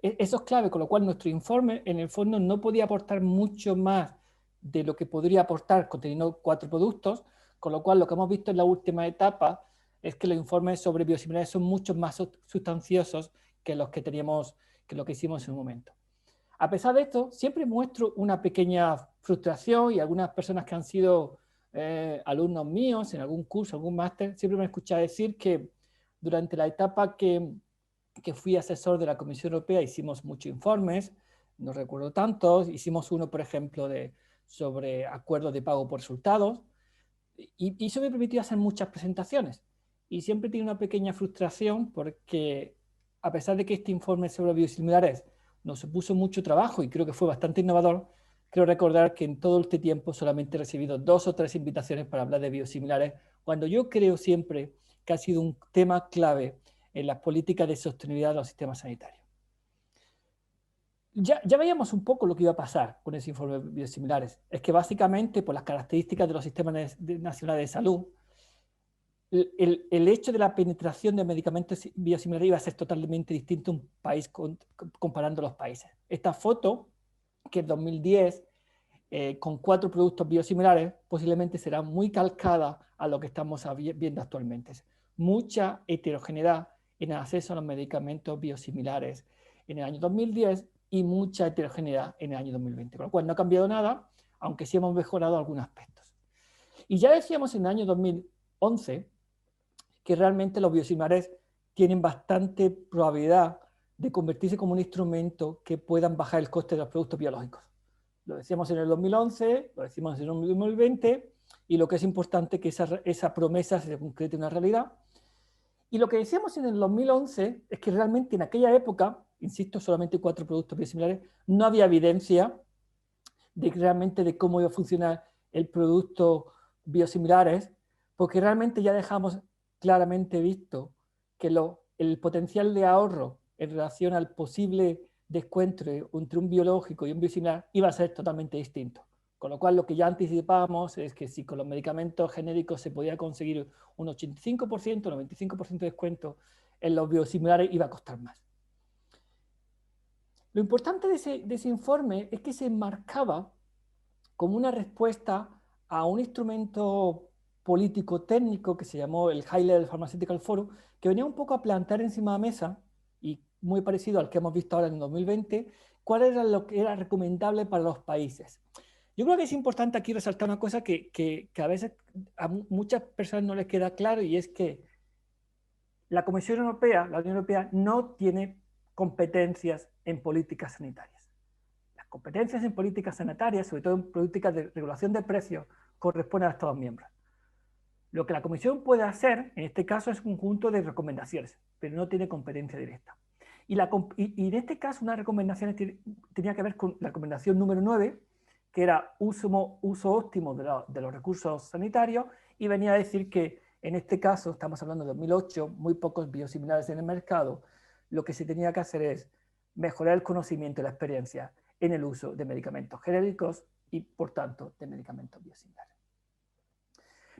eso es clave, con lo cual nuestro informe en el fondo no podía aportar mucho más de lo que podría aportar conteniendo 4 productos, con lo cual lo que hemos visto en la última etapa es que los informes sobre biosimilares son mucho más sustanciosos que los que teníamos, que lo que hicimos en un momento. A pesar de esto, siempre muestro una pequeña frustración y algunas personas que han sido alumnos míos en algún curso, algún máster, siempre me han escuchado decir que durante la etapa que fui asesor de la Comisión Europea hicimos muchos informes, no recuerdo tantos, hicimos uno, por ejemplo, sobre acuerdos de pago por resultados, y eso me permitió hacer muchas presentaciones. Y siempre tiene una pequeña frustración porque, a pesar de que este informe sobre biosimilares nos supuso mucho trabajo y creo que fue bastante innovador, creo recordar que en todo este tiempo solamente he recibido 2 o 3 invitaciones para hablar de biosimilares, cuando yo creo siempre que ha sido un tema clave en las políticas de sostenibilidad de los sistemas sanitarios. Ya veíamos un poco lo que iba a pasar con ese informe de biosimilares. Es que básicamente, por las características de los sistemas nacionales de salud, el hecho de la penetración de medicamentos biosimilares iba a ser totalmente distinto un país comparando los países. Esta foto, que es 2010, con 4 productos biosimilares, posiblemente será muy calcada a lo que estamos viendo actualmente. Mucha heterogeneidad en el acceso a los medicamentos biosimilares en el año 2010 y mucha heterogeneidad en el año 2020, con lo cual no ha cambiado nada, aunque sí hemos mejorado algunos aspectos. Y ya decíamos en el año 2011 que realmente los biosimilares tienen bastante probabilidad de convertirse como un instrumento que puedan bajar el coste de los productos biológicos. Lo decíamos en el 2011, lo decimos en el 2020, y lo que es importante es que esa promesa se concrete en una realidad. Y lo que decíamos en el 2011 es que realmente en aquella época, insisto, solamente 4 productos biosimilares, no había evidencia de realmente de cómo iba a funcionar el producto biosimilares, porque realmente ya dejamos claramente visto que el potencial de ahorro en relación al posible descuento entre un biológico y un biosimilar iba a ser totalmente distinto. Con lo cual, lo que ya anticipábamos es que si con los medicamentos genéricos se podía conseguir un 85%, un 95% de descuento, en los biosimilares iba a costar más. Lo importante de ese informe es que se enmarcaba como una respuesta a un instrumento político técnico que se llamó el High Level Pharmaceutical Forum, que venía un poco a plantear encima de la mesa, y muy parecido al que hemos visto ahora en 2020, cuál era lo que era recomendable para los países. Yo creo que es importante aquí resaltar una cosa que a veces a muchas personas no les queda claro, y es que la Comisión Europea, la Unión Europea, no tiene competencias en políticas sanitarias. Las competencias en políticas sanitarias, sobre todo en políticas de regulación de precios, corresponden a los Estados miembros. Lo que la Comisión puede hacer, en este caso, es un conjunto de recomendaciones, pero no tiene competencia directa. Y en este caso, una recomendación tenía que ver con la recomendación número 9, que era uso óptimo de los recursos sanitarios, y venía a decir que en este caso, estamos hablando de 2008, muy pocos biosimilares en el mercado, lo que se tenía que hacer es mejorar el conocimiento y la experiencia en el uso de medicamentos genéricos y, por tanto, de medicamentos biosimilares.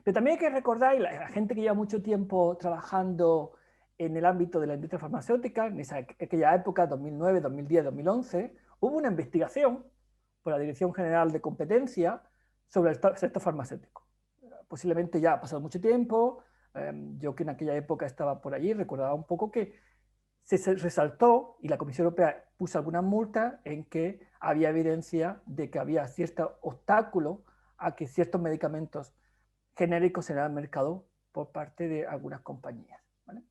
Pero también hay que recordar, y la gente que lleva mucho tiempo trabajando en el ámbito de la industria farmacéutica, en aquella época, 2009, 2010, 2011, hubo una investigación por la Dirección General de Competencia sobre el sector farmacéutico. Posiblemente ya ha pasado mucho tiempo, yo que en aquella época estaba por allí, recordaba un poco que se resaltó, y la Comisión Europea puso algunas multas en que había evidencia de que había cierto obstáculo a que ciertos medicamentos genéricos en el mercado por parte de algunas compañías. ¿Vale?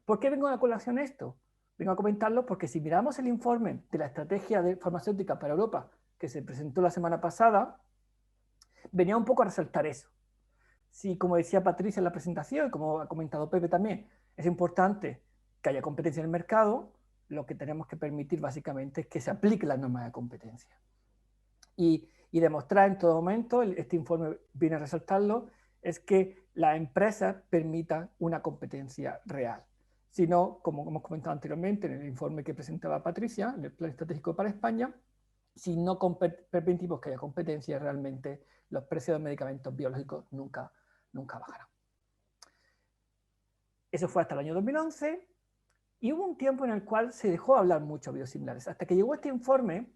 ¿Por qué vengo a colación esto? Vengo a comentarlo porque si miramos el informe de la estrategia de farmacéutica para Europa que se presentó la semana pasada, venía un poco a resaltar eso. Si, como decía Patricia en la presentación, como ha comentado Pepe también, es importante que haya competencia en el mercado, lo que tenemos que permitir básicamente es que se aplique la norma de competencia. Y demostrar en todo momento, este informe viene a resaltarlo, es que las empresas permitan una competencia real. Si no, como hemos comentado anteriormente en el informe que presentaba Patricia, en el Plan Estratégico para España, si no permitimos que haya competencia, realmente los precios de medicamentos biológicos nunca bajarán. Eso fue hasta el año 2011. Y hubo un tiempo en el cual se dejó hablar mucho de biosimilares, hasta que llegó este informe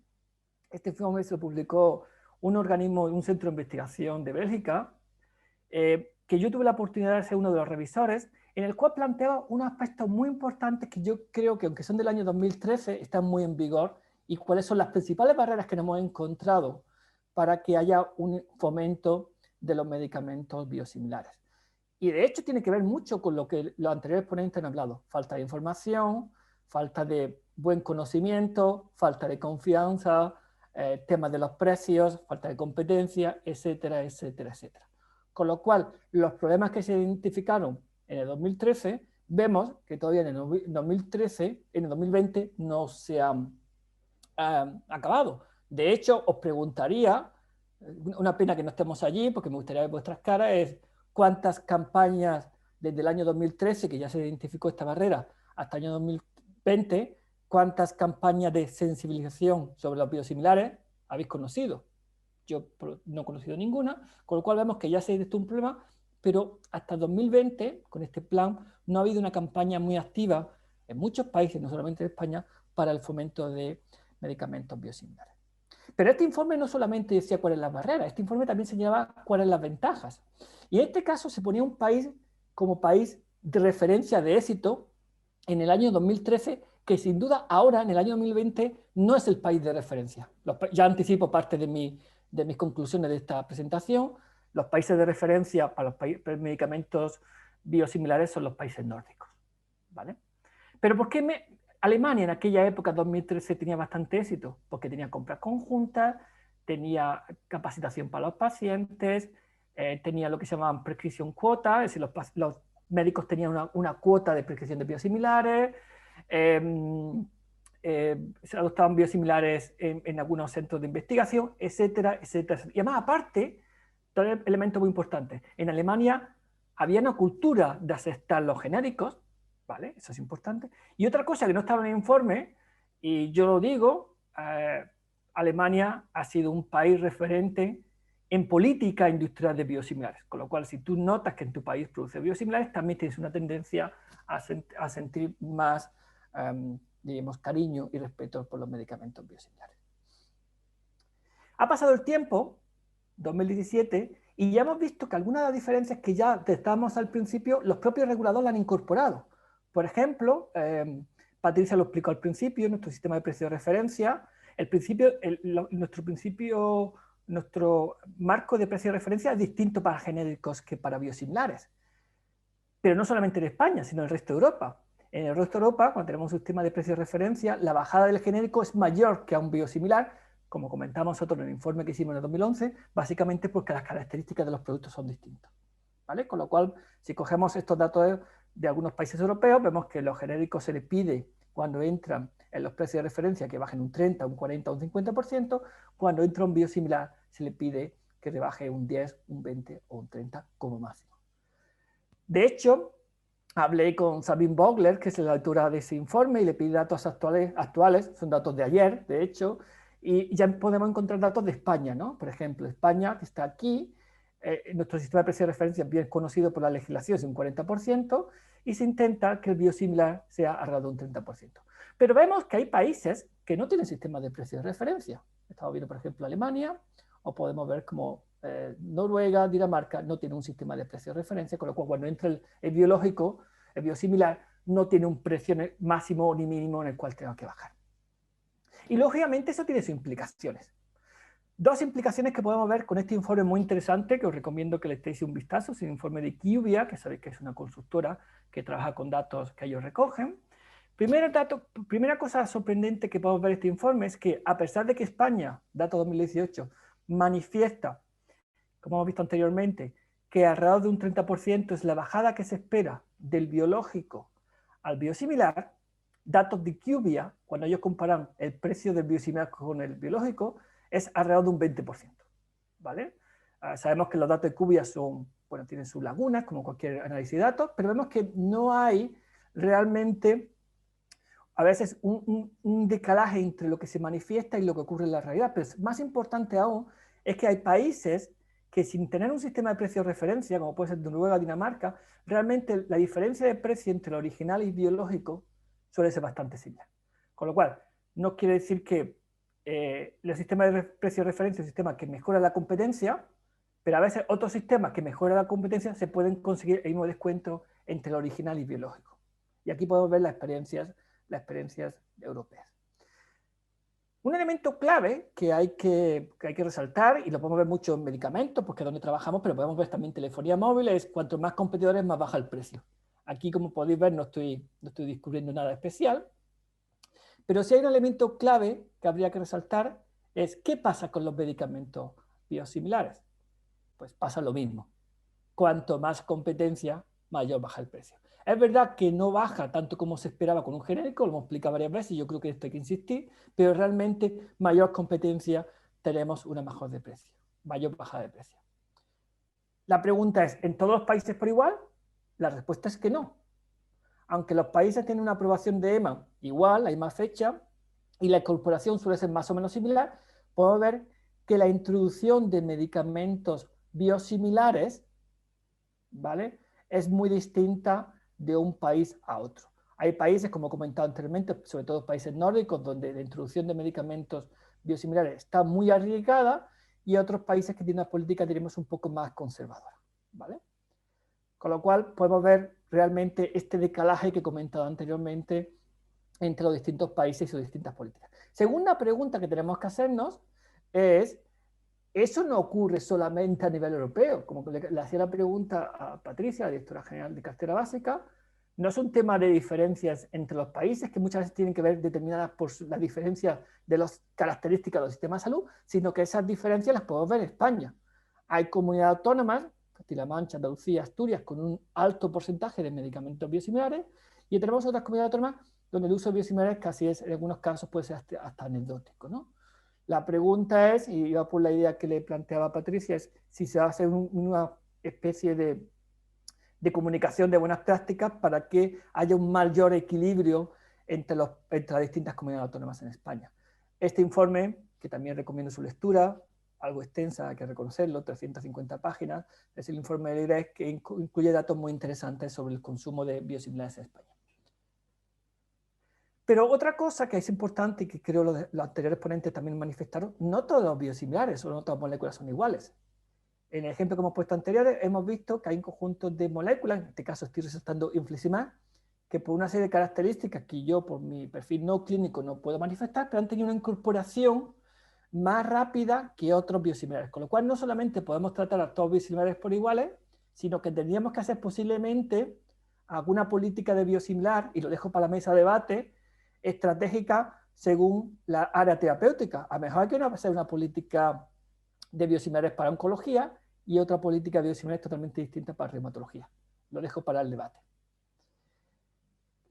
se lo publicó un organismo, un centro de investigación de Bélgica, que yo tuve la oportunidad de ser uno de los revisores, en el cual planteaba unos aspectos muy importantes que yo creo que, aunque son del año 2013, están muy en vigor, y cuáles son las principales barreras que nos hemos encontrado para que haya un fomento de los medicamentos biosimilares. Y de hecho tiene que ver mucho con lo que los anteriores ponentes han hablado: falta de información, falta de buen conocimiento, falta de confianza, temas de los precios, falta de competencia, etcétera, etcétera, etcétera. Con lo cual, los problemas que se identificaron en el 2013, vemos que todavía en el 2013, en el 2020, no se han acabado. De hecho, os preguntaría, una pena que no estemos allí, porque me gustaría ver vuestras caras, es cuántas campañas desde el año 2013, que ya se identificó esta barrera, hasta el año 2020, cuántas campañas de sensibilización sobre los biosimilares habéis conocido. Yo no he conocido ninguna, con lo cual vemos que ya se ha visto un problema, pero hasta 2020, con este plan, no ha habido una campaña muy activa en muchos países, no solamente en España, para el fomento de medicamentos biosimilares. Pero este informe no solamente decía cuáles son las barreras, este informe también señalaba cuáles son las ventajas. Y en este caso se ponía un país como país de referencia de éxito en el año 2013, que sin duda ahora, en el año 2020, no es el país de referencia. Ya anticipo parte de mis conclusiones de esta presentación. Los países de referencia para los medicamentos biosimilares son los países nórdicos, ¿vale? Pero ¿por qué Alemania en aquella época, 2013, tenía bastante éxito? Porque tenía compras conjuntas, tenía capacitación para los pacientes, tenía lo que se llamaban prescripción cuota, es decir, los médicos tenían una cuota de prescripción de biosimilares, se adoptaban biosimilares en algunos centros de investigación, etcétera, etcétera. Y además, aparte, otro elemento muy importante, en Alemania había una cultura de aceptar los genéricos, ¿vale? Eso es importante. Y otra cosa que no estaba en el informe, y yo lo digo, Alemania ha sido un país referente en política industrial de biosimilares, con lo cual si tú notas que en tu país produce biosimilares, también tienes una tendencia a sentir más, digamos, cariño y respeto por los medicamentos biosimilares. Ha pasado el tiempo, 2017, y ya hemos visto que algunas de las diferencias que ya detectamos al principio, los propios reguladores la han incorporado. Por ejemplo, Patricia lo explicó al principio, nuestro sistema de precio de referencia, nuestro marco de precio de referencia es distinto para genéricos que para biosimilares. Pero no solamente en España, sino en el resto de Europa. En el resto de Europa, cuando tenemos un sistema de precio de referencia, la bajada del genérico es mayor que a un biosimilar, como comentamos nosotros en el informe que hicimos en el 2011, básicamente porque las características de los productos son distintas, ¿vale? Con lo cual, si cogemos estos datos de algunos países europeos, vemos que los genéricos se les pide, cuando entran en los precios de referencia, que bajen un 30, un 40 o un 50%, cuando entra un biosimilar se le pide que rebaje un 10, un 20 o un 30 como máximo. De hecho, hablé con Sabine Vogler, que es la autora de ese informe, y le pedí datos actuales, son datos de ayer, de hecho, y ya podemos encontrar datos de España, ¿no? Por ejemplo, España, que está aquí, nuestro sistema de precio de referencia es bien conocido por la legislación, es un 40%, y se intenta que el biosimilar sea alrededor de un 30%. Pero vemos que hay países que no tienen sistemas de precio de referencia. Estamos viendo, por ejemplo, Alemania, o podemos ver como Noruega, Dinamarca, no tiene un sistema de precio de referencia, con lo cual cuando entra el biológico, el biosimilar, no tiene un precio máximo ni mínimo en el cual tenga que bajar. Y lógicamente eso tiene sus implicaciones. Dos implicaciones que podemos ver con este informe muy interesante, que os recomiendo que le echéis un vistazo, es el informe de IQVIA, que sabéis que es una consultora que trabaja con datos que ellos recogen. Primera cosa sorprendente que podemos ver en este informe es que, a pesar de que España, dato 2018, manifiesta, como hemos visto anteriormente, que alrededor de un 30% es la bajada que se espera del biológico al biosimilar, datos de IQVIA, cuando ellos comparan el precio del biosimilar con el biológico, es alrededor de un 20%, ¿vale? Sabemos que los datos de IQVIA tienen sus lagunas, como cualquier análisis de datos, pero vemos que no hay realmente, a veces, un decalaje entre lo que se manifiesta y lo que ocurre en la realidad. Pero más importante aún es que hay países que, sin tener un sistema de precio de referencia, como puede ser Noruega o Dinamarca, realmente la diferencia de precio entre el original y biológico suele ser bastante similar. Con lo cual, no quiere decir que los sistemas de precio de referencia es un sistema que mejora la competencia, pero a veces otros sistemas que mejoran la competencia se pueden conseguir el mismo descuento entre el original y biológico. Y aquí podemos ver las experiencias europeas. Un elemento clave que hay que resaltar, y lo podemos ver mucho en medicamentos, porque es donde trabajamos, pero podemos ver también telefonía móvil, es cuanto más competidores, más baja el precio. Aquí, como podéis ver, no estoy descubriendo nada especial, pero si hay un elemento clave que habría que resaltar, es ¿qué pasa con los medicamentos biosimilares? Pues pasa lo mismo. Cuanto más competencia, mayor baja el precio. Es verdad que no baja tanto como se esperaba con un genérico, lo hemos explicado varias veces, y yo creo que esto hay que insistir, pero realmente mayor competencia tenemos una mejora de precio, mayor bajada de precio. La pregunta es, ¿en todos los países por igual? La respuesta es que no. Aunque los países tienen una aprobación de EMA igual, hay más fecha, y la incorporación suele ser más o menos similar, podemos ver que la introducción de medicamentos biosimilares, ¿vale?, es muy distinta de un país a otro. Hay países, como he comentado anteriormente, sobre todo países nórdicos, donde la introducción de medicamentos biosimilares está muy arriesgada, y otros países que tienen una política, diríamos, un poco más conservadora, ¿vale? Con lo cual podemos ver realmente este decalaje que he comentado anteriormente entre los distintos países y sus distintas políticas. Segunda pregunta que tenemos que hacernos es, ¿eso no ocurre solamente a nivel europeo? Como le hacía la pregunta a Patricia, la directora general de Cartera Básica, no es un tema de diferencias entre los países, que muchas veces tienen que ver determinadas por la diferencia de las características del sistema de salud, sino que esas diferencias las podemos ver en España. Hay comunidades autónomas, Castilla-La Mancha, Andalucía, Asturias, con un alto porcentaje de medicamentos biosimilares, y tenemos otras comunidades autónomas donde el uso de biosimilares casi es, en algunos casos, puede ser hasta anecdótico, ¿no? La pregunta es, y va por la idea que le planteaba Patricia, es si se va a hacer una especie de comunicación de buenas prácticas para que haya un mayor equilibrio entre las distintas comunidades autónomas en España. Este informe, que también recomiendo su lectura, algo extensa, hay que reconocerlo, 350 páginas, es el informe de IRES, que incluye datos muy interesantes sobre el consumo de biosimilares en España. Pero otra cosa que es importante y que creo los anteriores ponentes también manifestaron, no todos los biosimilares o no todas las moléculas son iguales. En el ejemplo que hemos puesto anteriores, hemos visto que hay un conjunto de moléculas, en este caso estoy resaltando infliximab, que por una serie de características que yo por mi perfil no clínico no puedo manifestar, pero han tenido una incorporación más rápida que otros biosimilares. Con lo cual no solamente podemos tratar a todos los biosimilares por iguales, sino que tendríamos que hacer posiblemente alguna política de biosimilar, y lo dejo para la mesa de debate, estratégica según la área terapéutica. A lo mejor hay que hacer una política de biosimilares para oncología y otra política de biosimilares totalmente distinta para reumatología. Lo dejo para el debate.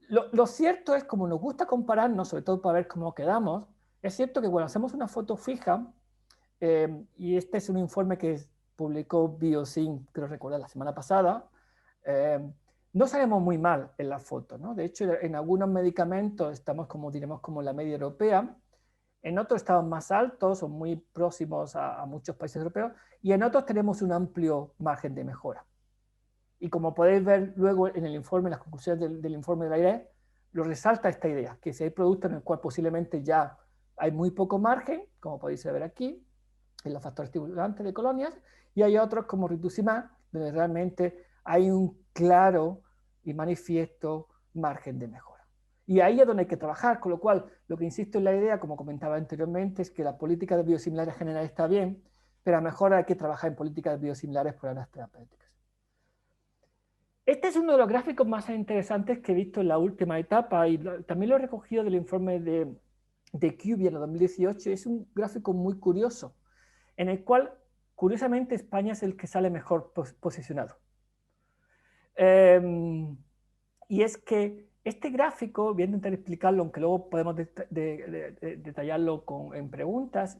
Lo cierto es, como nos gusta compararnos, sobre todo para ver cómo quedamos, es cierto que cuando hacemos una foto fija, y este es un informe que publicó Biosyn, creo recordar, la semana pasada, no salimos muy mal en la foto, ¿no? De hecho, en algunos medicamentos estamos, como diremos, como la media europea, en otros estamos más altos o muy próximos a muchos países europeos, y en otros tenemos un amplio margen de mejora. Y como podéis ver luego en el informe, en las conclusiones del informe de la IRE, lo resalta esta idea, que si hay productos en el cual posiblemente ya hay muy poco margen, como podéis ver aquí, en los factores estimulantes de colonias, y hay otros como rituximab, donde realmente hay un claro y manifiesto margen de mejora. Y ahí es donde hay que trabajar, con lo cual lo que insisto en la idea, como comentaba anteriormente, es que la política de biosimilares general está bien, pero a lo mejor hay que trabajar en políticas de biosimilares por áreas terapéuticas. Este es uno de los gráficos más interesantes que he visto en la última etapa, y también lo he recogido del informe de IQVIA en el 2018. Es un gráfico muy curioso, en el cual, curiosamente, España es el que sale mejor posicionado. Y es que este gráfico, voy a intentar explicarlo, aunque luego podemos detallarlo en preguntas,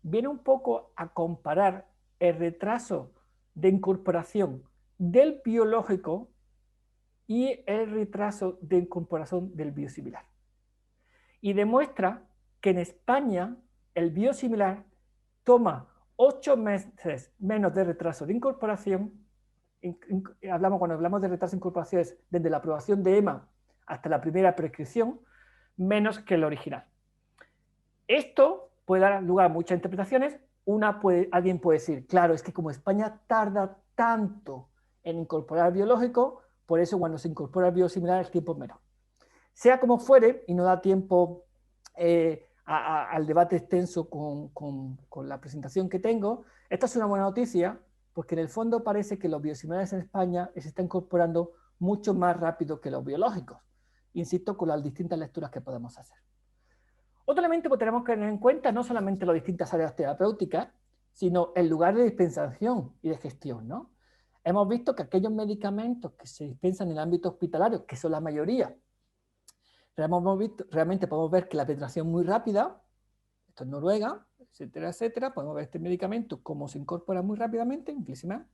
viene un poco a comparar el retraso de incorporación del biológico y el retraso de incorporación del biosimilar. Y demuestra que en España el biosimilar toma 8 meses menos de retraso de incorporación. Cuando hablamos de retraso de incorporación es desde la aprobación de EMA hasta la primera prescripción, menos que el original. Esto puede dar lugar a muchas interpretaciones. Alguien puede decir, claro, es que como España tarda tanto en incorporar biológico, por eso cuando se incorpora el biosimilar el tiempo es menor. Sea como fuere, y no da tiempo al debate extenso con la presentación que tengo, esta es una buena noticia, porque en el fondo parece que los biosimilares en España se están incorporando mucho más rápido que los biológicos. Insisto, con las distintas lecturas que podemos hacer. Otro elemento que tenemos que tener en cuenta no solamente las distintas áreas terapéuticas, sino el lugar de dispensación y de gestión, ¿no? Hemos visto que aquellos medicamentos que se dispensan en el ámbito hospitalario, que son la mayoría, realmente podemos ver que la penetración es muy rápida, esto es Noruega, etcétera, etcétera, podemos ver este medicamento cómo se incorpora muy rápidamente, infliximab.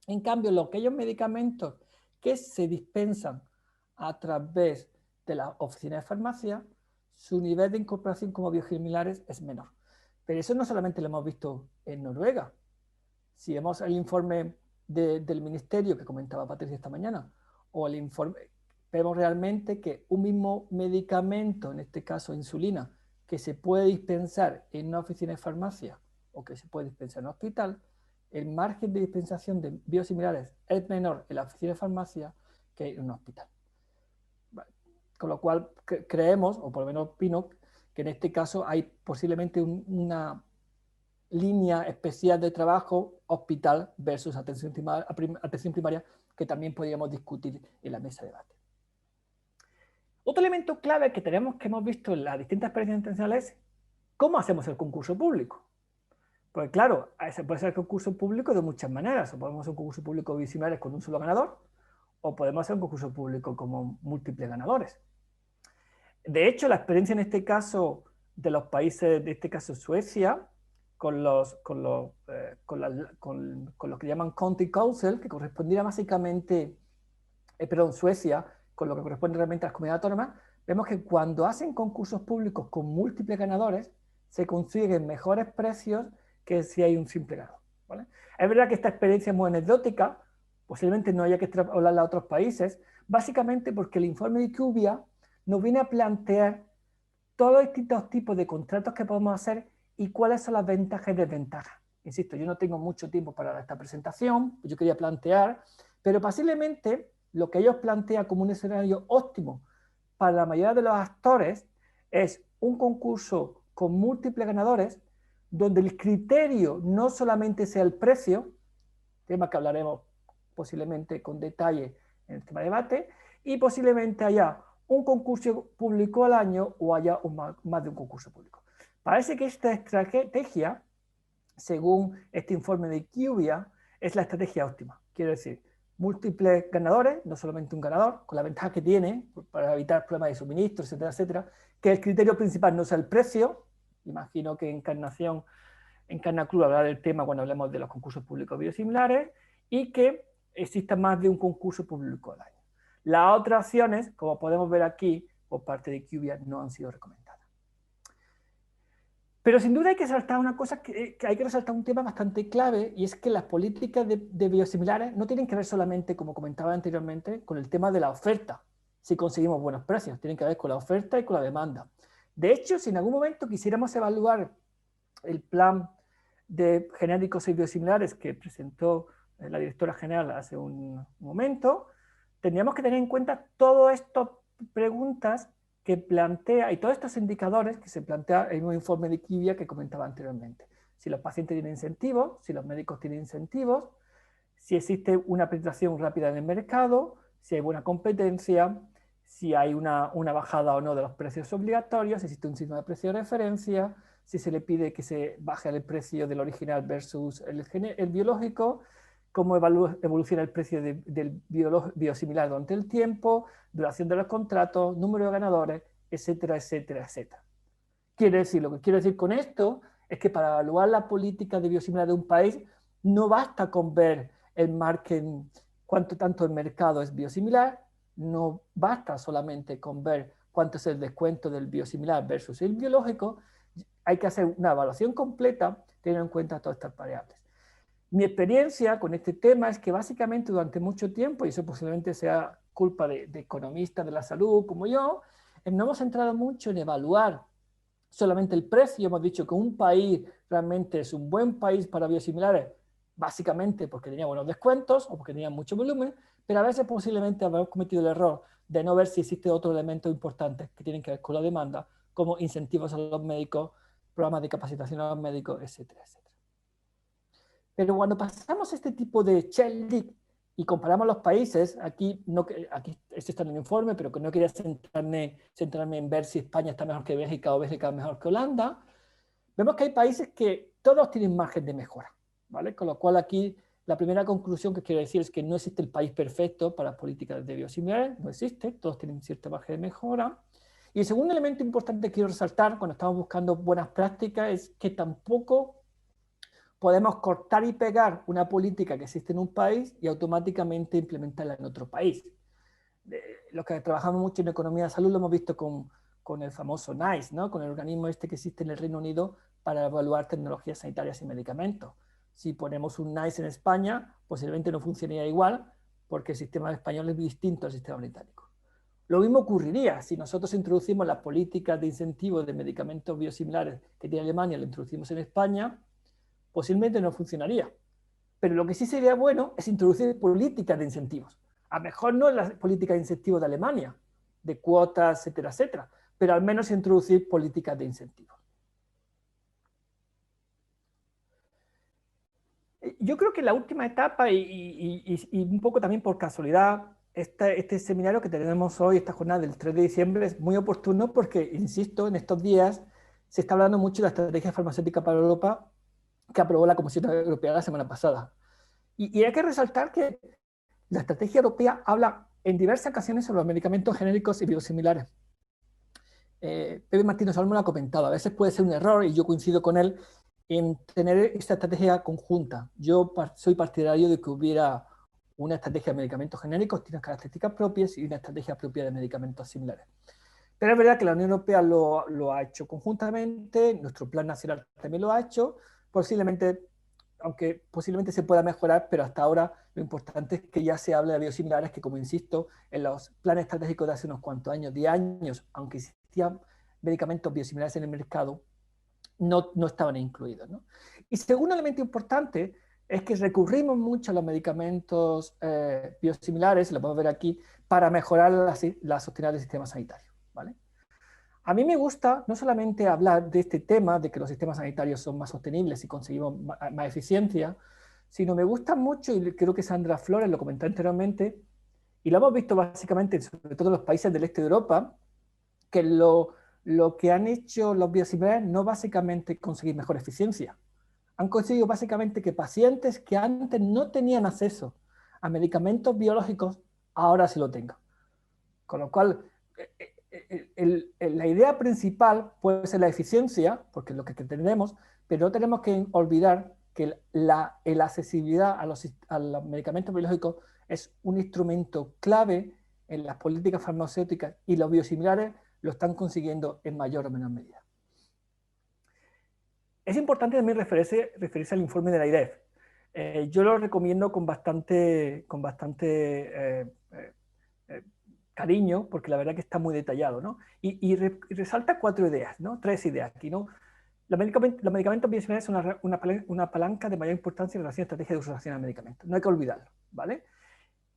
En cambio, aquellos medicamentos que se dispensan a través de la oficina de farmacia, su nivel de incorporación como biosimilares es menor. Pero eso no solamente lo hemos visto en Noruega. Si vemos el informe del ministerio que comentaba Patricia esta mañana, o el informe, vemos realmente que un mismo medicamento, en este caso insulina, que se puede dispensar en una oficina de farmacia o que se puede dispensar en un hospital, el margen de dispensación de biosimilares es menor en la oficina de farmacia que en un hospital. Con lo cual creemos, o por lo menos opino, que en este caso hay posiblemente una línea especial de trabajo hospital versus atención primaria que también podríamos discutir en la mesa de debate. Otro elemento clave que hemos visto en las distintas experiencias internacionales es cómo hacemos el concurso público. Pues claro, se puede hacer el concurso público de muchas maneras. O podemos hacer un concurso público de biosimilares con un solo ganador, o podemos hacer un concurso público como múltiples ganadores. De hecho, la experiencia en este caso de los países, de este caso Suecia, con lo que llaman County Council, que correspondiera básicamente, Suecia, con lo que corresponde realmente a las comunidades autónomas, vemos que cuando hacen concursos públicos con múltiples ganadores, se consiguen mejores precios que si hay un simple ganador, ¿vale? Es verdad que esta experiencia es muy anecdótica, posiblemente no haya que extrapolarla a otros países, básicamente porque el informe de IQVIA nos viene a plantear todos los distintos tipos de contratos que podemos hacer y cuáles son las ventajas y desventajas. Insisto, yo no tengo mucho tiempo para esta presentación, yo quería plantear, pero posiblemente lo que ellos plantean como un escenario óptimo para la mayoría de los actores es un concurso con múltiples ganadores, donde el criterio no solamente sea el precio, tema que hablaremos posiblemente con detalle en el tema de debate, y posiblemente haya un concurso público al año o haya más de un concurso público. Parece que esta estrategia, según este informe de IQVIA, es la estrategia óptima. Quiero decir, múltiples ganadores, no solamente un ganador, con la ventaja que tiene para evitar problemas de suministro, etcétera, etcétera, que el criterio principal no sea el precio. Imagino que Encarnación, Encarna Cruz hablará del tema cuando hablemos de los concursos públicos biosimilares, y que exista más de un concurso público al año. Las otras opciones, como podemos ver aquí, por parte de IQVIA, no han sido recomendadas. Pero sin duda hay que resaltar una cosa, que hay que resaltar un tema bastante clave, y es que las políticas de biosimilares no tienen que ver solamente, como comentaba anteriormente, con el tema de la oferta, si conseguimos buenos precios, tienen que ver con la oferta y con la demanda. De hecho, si en algún momento quisiéramos evaluar el plan de genéricos y biosimilares que presentó la directora general hace un momento, tendríamos que tener en cuenta todas estas preguntas que plantea y todos estos indicadores que se plantea en un informe de IQVIA que comentaba anteriormente. Si los pacientes tienen incentivos, si los médicos tienen incentivos, si existe una penetración rápida en el mercado, si hay buena competencia, si hay una bajada o no de los precios obligatorios, si existe un signo de precio de referencia, si se le pide que se baje el precio del original versus el biológico, cómo evoluciona el precio del biosimilar durante el tiempo, duración de los contratos, número de ganadores, etcétera, etcétera, etcétera. Lo que quiero decir con esto es que para evaluar la política de biosimilar de un país no basta con ver el margen, cuánto tanto el mercado es biosimilar, no basta solamente con ver cuánto es el descuento del biosimilar versus el biológico, hay que hacer una evaluación completa teniendo en cuenta todas estas variables. Mi experiencia con este tema es que básicamente durante mucho tiempo, y eso posiblemente sea culpa de economistas de la salud como yo, nos hemos centrado mucho en evaluar solamente el precio. Hemos dicho que un país realmente es un buen país para biosimilares, básicamente porque tenía buenos descuentos o porque tenía mucho volumen, pero a veces posiblemente habremos cometido el error de no ver si existe otro elemento importante que tienen que ver con la demanda, como incentivos a los médicos, programas de capacitación a los médicos, etcétera, etcétera. Pero cuando pasamos este tipo de check y comparamos los países, aquí esto está en el informe, pero que no quería centrarme en ver si España está mejor que Bélgica o Bélgica mejor que Holanda, vemos que hay países que todos tienen margen de mejora, ¿vale? Con lo cual aquí la primera conclusión que quiero decir es que no existe el país perfecto para políticas de biosimilares, no existe, todos tienen cierto margen de mejora. Y el segundo elemento importante que quiero resaltar cuando estamos buscando buenas prácticas es que tampoco podemos cortar y pegar una política que existe en un país y automáticamente implementarla en otro país. Los que trabajamos mucho en economía de salud lo hemos visto con el famoso NICE, ¿no? Con el organismo este que existe en el Reino Unido para evaluar tecnologías sanitarias y medicamentos. Si ponemos un NICE en España, posiblemente no funcionaría igual porque el sistema español es distinto al sistema británico. Lo mismo ocurriría si nosotros introducimos las políticas de incentivos de medicamentos biosimilares que tiene Alemania, lo introducimos en España, posiblemente no funcionaría. Pero lo que sí sería bueno es introducir políticas de incentivos. A lo mejor no la política de incentivos de Alemania, de cuotas, etcétera, etcétera, pero al menos introducir políticas de incentivos. Yo creo que la última etapa, y un poco también por casualidad, este seminario que tenemos hoy, esta jornada del 3 de diciembre, es muy oportuno porque, insisto, en estos días se está hablando mucho de la estrategia farmacéutica para Europa que aprobó la Comisión Europea la semana pasada. Y hay que resaltar que la estrategia europea habla en diversas ocasiones sobre los medicamentos genéricos y biosimilares. Pepe Martínez Olmo lo ha comentado, a veces puede ser un error, y yo coincido con él, en tener esta estrategia conjunta. Yo soy partidario de que hubiera una estrategia de medicamentos genéricos, tiene características propias, y una estrategia propia de medicamentos similares. Pero es verdad que la Unión Europea lo ha hecho conjuntamente, nuestro plan nacional también lo ha hecho, posiblemente, aunque posiblemente se pueda mejorar, pero hasta ahora lo importante es que ya se hable de biosimilares, que como insisto, en los planes estratégicos de hace unos cuantos años, 10 años, aunque existían medicamentos biosimilares en el mercado, no estaban incluidos, ¿no? Y segundo elemento importante es que recurrimos mucho a los medicamentos biosimilares, lo podemos ver aquí, para mejorar la sostenibilidad del sistema sanitario, ¿vale? A mí me gusta no solamente hablar de este tema, de que los sistemas sanitarios son más sostenibles y conseguimos más eficiencia, sino me gusta mucho, y creo que Sandra Flores lo comentó anteriormente, y lo hemos visto básicamente, sobre todo en los países del este de Europa, que lo que han hecho los biosimilares no básicamente conseguir mejor eficiencia. Han conseguido básicamente que pacientes que antes no tenían acceso a medicamentos biológicos, ahora sí lo tengan. Con lo cual, la idea principal puede ser la eficiencia, porque es lo que tenemos, pero no tenemos que olvidar que la accesibilidad a los medicamentos biológicos es un instrumento clave en las políticas farmacéuticas, y los biosimilares lo están consiguiendo en mayor o menor medida. Es importante también referirse al informe de la IDEF. Yo lo recomiendo con bastante cariño, porque la verdad que está muy detallado, ¿no? Y resalta 4 ideas, ¿no? 3 ideas aquí, ¿no? Los medicamentos biosimilares son una palanca de mayor importancia en la estrategia de uso racional de medicamentos. No hay que olvidarlo, ¿vale?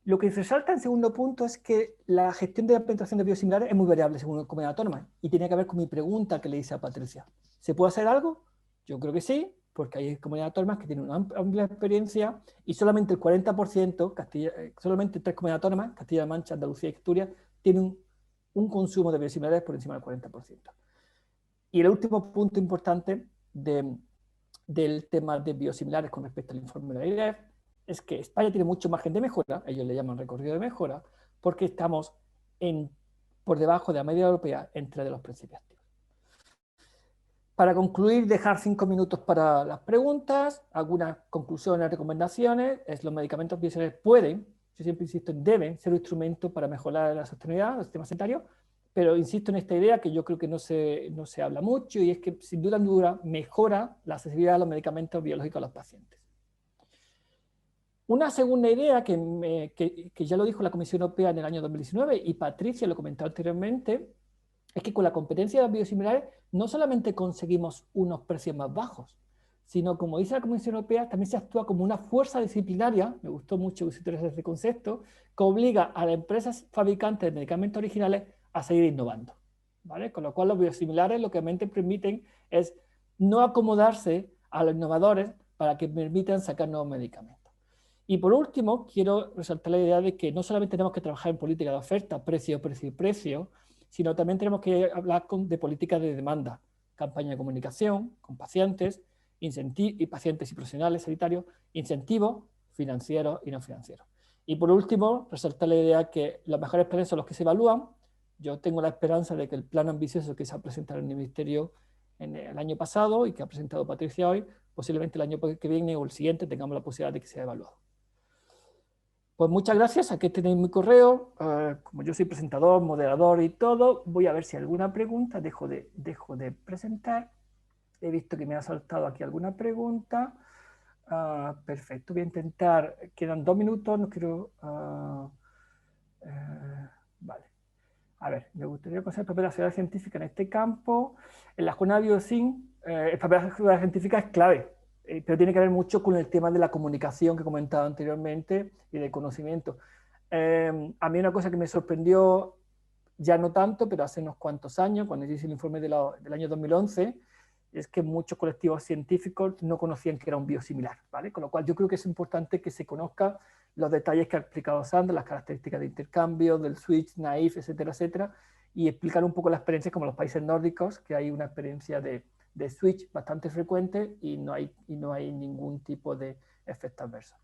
Lo que resalta en segundo punto es que la gestión de la penetración de biosimilares es muy variable según la comunidad autónoma, y tiene que ver con mi pregunta que le hice a Patricia. ¿Se puede hacer algo? Yo creo que sí, porque hay comunidades autónomas que tienen una amplia experiencia, y solamente el 40%, solamente 3 comunidades autónomas, Castilla-La Mancha, Andalucía y Asturias, tienen un consumo de biosimilares por encima del 40%. Y el último punto importante del tema de biosimilares con respecto al informe de la IREF es que España tiene mucho margen de mejora, ellos le llaman recorrido de mejora, porque estamos por debajo de la media europea entre los principios activos. Para concluir, dejar 5 minutos para las preguntas, algunas conclusiones, recomendaciones. Los medicamentos biosimilares pueden, yo siempre insisto en deben, ser un instrumento para mejorar la sostenibilidad del sistema sanitario, pero insisto en esta idea que yo creo que no se habla mucho, y es que sin duda mejora la accesibilidad a los medicamentos biológicos a los pacientes. Una segunda idea que ya lo dijo la Comisión Europea en el año 2019 y Patricia lo comentó anteriormente, es que con la competencia de los biosimilares no solamente conseguimos unos precios más bajos, sino, como dice la Comisión Europea, también se actúa como una fuerza disciplinaria, me gustó mucho utilizar ese concepto, que obliga a las empresas fabricantes de medicamentos originales a seguir innovando, ¿vale? Con lo cual los biosimilares lo que realmente permiten es no acomodarse a los innovadores para que permitan sacar nuevos medicamentos. Y por último, quiero resaltar la idea de que no solamente tenemos que trabajar en política de oferta, precio, precio y precio, sino también tenemos que hablar de políticas de demanda, campaña de comunicación con pacientes, y pacientes y profesionales sanitarios, incentivos financieros y no financieros. Y por último, resaltar la idea que los mejores planes son los que se evalúan. Yo tengo la esperanza de que el plan ambicioso que se ha presentado en el Ministerio en el año pasado y que ha presentado Patricia hoy, posiblemente el año que viene o el siguiente tengamos la posibilidad de que sea evaluado. Pues muchas gracias, aquí tenéis mi correo, como yo soy presentador, moderador y todo, voy a ver si hay alguna pregunta, dejo de presentar, he visto que me ha saltado aquí alguna pregunta, perfecto, voy a intentar, quedan 2 minutos, no quiero, vale, a ver, me gustaría conocer el papel de la sociedad científica en este campo, en la jornada de Biocin, el papel de la sociedad científica es clave, pero tiene que ver mucho con el tema de la comunicación que he comentado anteriormente y del conocimiento. A mí una cosa que me sorprendió, ya no tanto, pero hace unos cuantos años, cuando hice el informe del año 2011, es que muchos colectivos científicos no conocían que era un biosimilar, ¿vale? Con lo cual yo creo que es importante que se conozca los detalles que ha explicado Sandra, las características de intercambio, del switch, naive, etcétera, etcétera, y explicar un poco la experiencia como los países nórdicos, que hay una experiencia de switch bastante frecuente y no hay ningún tipo de efecto adverso.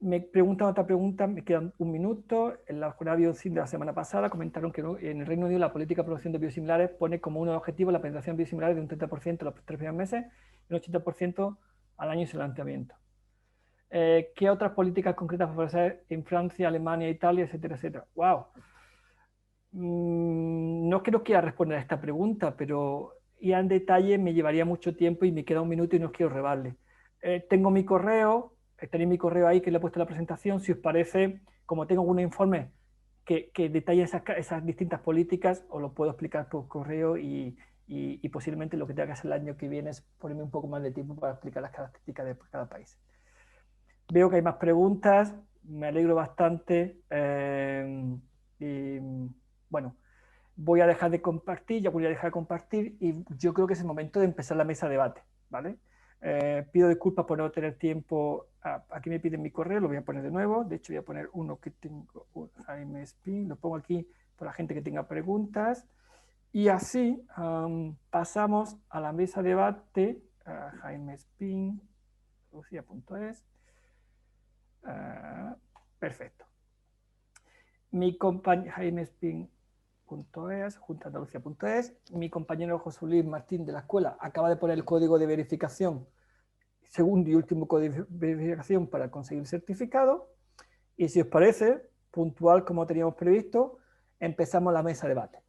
Me preguntan otra pregunta, me quedan 1 minuto. En la jornada Biocin de la semana pasada comentaron que en el Reino Unido la política de producción de biosimilares pone como uno de los objetivos la penetración de biosimilares de un 30% en los 3 primeros meses y un 80% al año de su lanzamiento. ¿Qué otras políticas concretas favorecer en Francia, Alemania, Italia, etcétera, etcétera? ¡Wow! No es que no quiera responder a esta pregunta, pero ya en detalle me llevaría mucho tiempo y me queda 1 minuto y no os quiero robarle. Tengo mi correo, tenéis mi correo ahí que le he puesto en la presentación. Si os parece, como tengo algún informe que detalla esas distintas políticas, os lo puedo explicar por correo y posiblemente lo que tenga que hacer el año que viene es ponerme un poco más de tiempo para explicar las características de cada país. Veo que hay más preguntas, me alegro bastante. Y bueno, voy a dejar de compartir, ya voy a dejar de compartir y yo creo que es el momento de empezar la mesa de debate, ¿vale? Pido disculpas por no tener tiempo. Aquí me piden mi correo, lo voy a poner de nuevo. De hecho, voy a poner uno que tengo, Jaime Spin, lo pongo aquí para la gente que tenga preguntas. Y así pasamos a la mesa de debate, Jaime Spin, Lucia.es. Perfecto. Mi compañero Jaime Spin.es, juntaandalucía.es, mi compañero José Luis Martín de la escuela acaba de poner el código de verificación, segundo y último código de verificación para conseguir el certificado. Y si os parece, puntual como teníamos previsto, empezamos la mesa de debate.